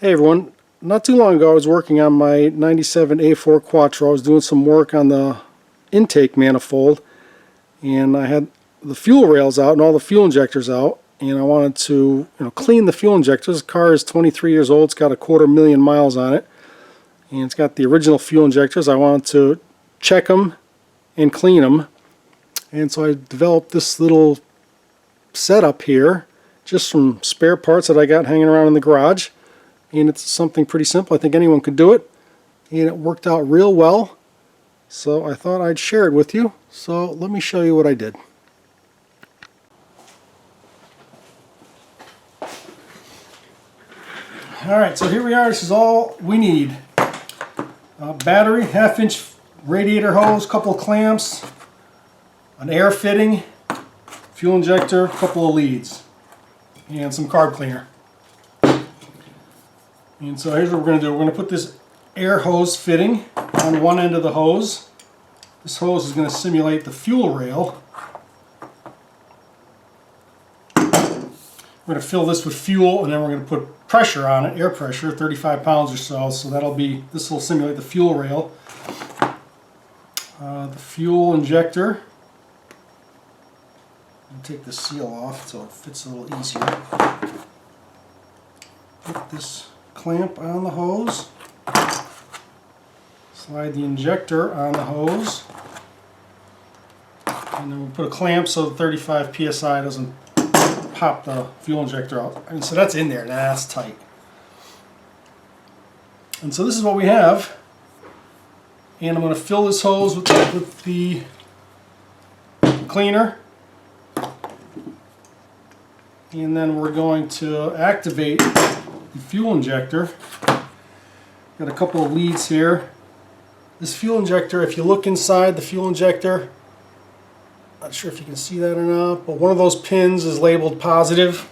Hey everyone, not too long ago I was working on my 97 A4 Quattro. I was doing some work on the intake manifold and I had the fuel rails out and all the fuel injectors out, and I wanted to clean the fuel injectors. The car is 23 years old, it's got 250,000 miles on it, and it's got the original fuel injectors. I wanted to check them and clean them, and so I developed this little setup here just from spare parts that I got hanging around in the garage. And it's something pretty simple. I think anyone could do it, and it worked out real well, so I thought I'd share it with you. So let me show you what I did. Alright, so here we are. This is all we need. Battery, 1/2-inch radiator hose, couple of clamps, an air fitting, fuel injector, a couple of leads, and some carb cleaner. And so here's what we're going to do. We're going to put this air hose fitting on one end of the hose. This hose is going to simulate the fuel rail. We're going to fill this with fuel, and then we're going to put pressure on it, air pressure, 35 pounds or so. So this will simulate the fuel rail. The fuel injector. I'll take the seal off so it fits a little easier. Put this clamp on the hose, slide the injector on the hose, and then we'll put a clamp so the 35 psi doesn't pop the fuel injector out. And so that's in there, now that's tight. And so this is what we have, and I'm going to fill this hose with the cleaner, and then we're going to activate the fuel injector. Got a couple of leads here. This fuel injector, if you look inside the fuel injector, not sure if you can see that or not, but one of those pins is labeled positive.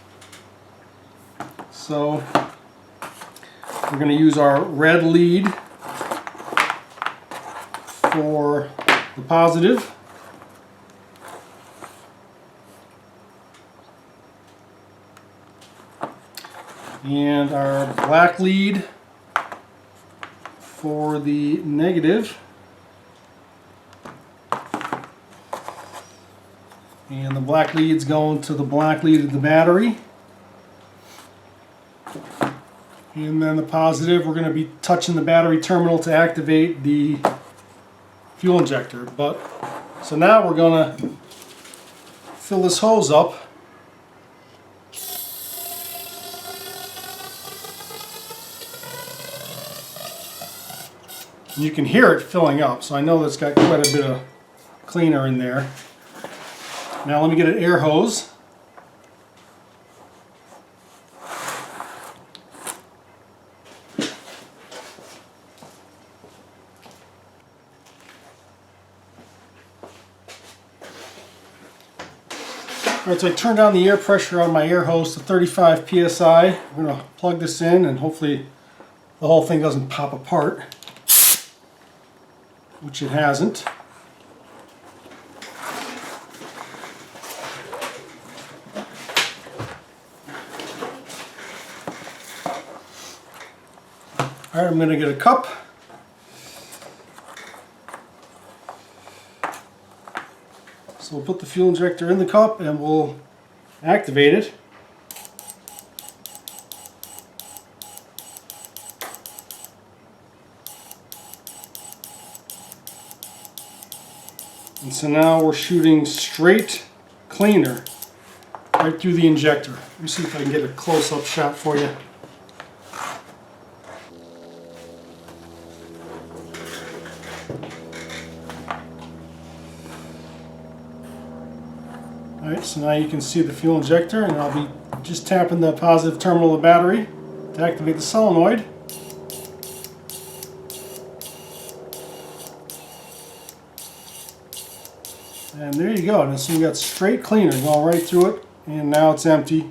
So we're going to use our red lead for the positive. And our black lead for the negative. And the black lead's going to the black lead of the battery. And then the positive, we're going to be touching the battery terminal to activate the fuel injector. So now we're going to fill this hose up. You can hear it filling up, so I know that's got quite a bit of cleaner in there. Now let me get an air hose. Alright, so I turned down the air pressure on my air hose to 35 psi. I'm going to plug this in and hopefully the whole thing doesn't pop apart, which it hasn't. Alright, I'm going to get a cup. So we'll put the fuel injector in the cup and we'll activate it. And so now we're shooting straight cleaner right through the injector. Let me see if I can get a close-up shot for you. Alright, so now you can see the fuel injector, and I'll be just tapping the positive terminal of the battery to activate the solenoid. And there you go. And so you got straight cleaner going right through it, and now it's empty.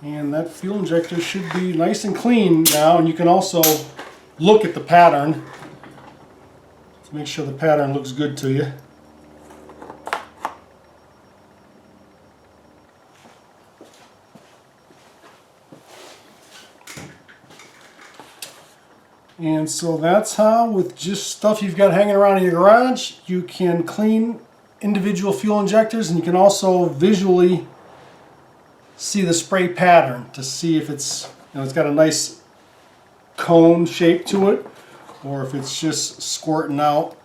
And that fuel injector should be nice and clean now, and you can also look at the pattern to make sure the pattern looks good to you. And so that's how, with just stuff you've got hanging around in your garage, you can clean individual fuel injectors, and you can also visually see the spray pattern to see if it's, it's got a nice cone shape to it, or if it's just squirting out,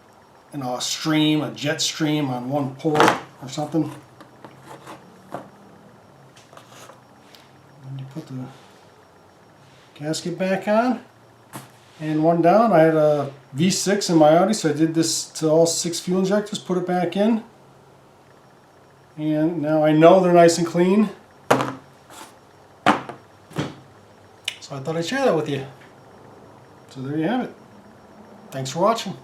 a stream, a jet stream on one port or something. And you put the gasket back on, and one down. I had a V6 in my Audi, so I did this to all 6 fuel injectors, put it back in, and now I know they're nice and clean. So I thought I'd share that with you. So there you have it. Thanks for watching.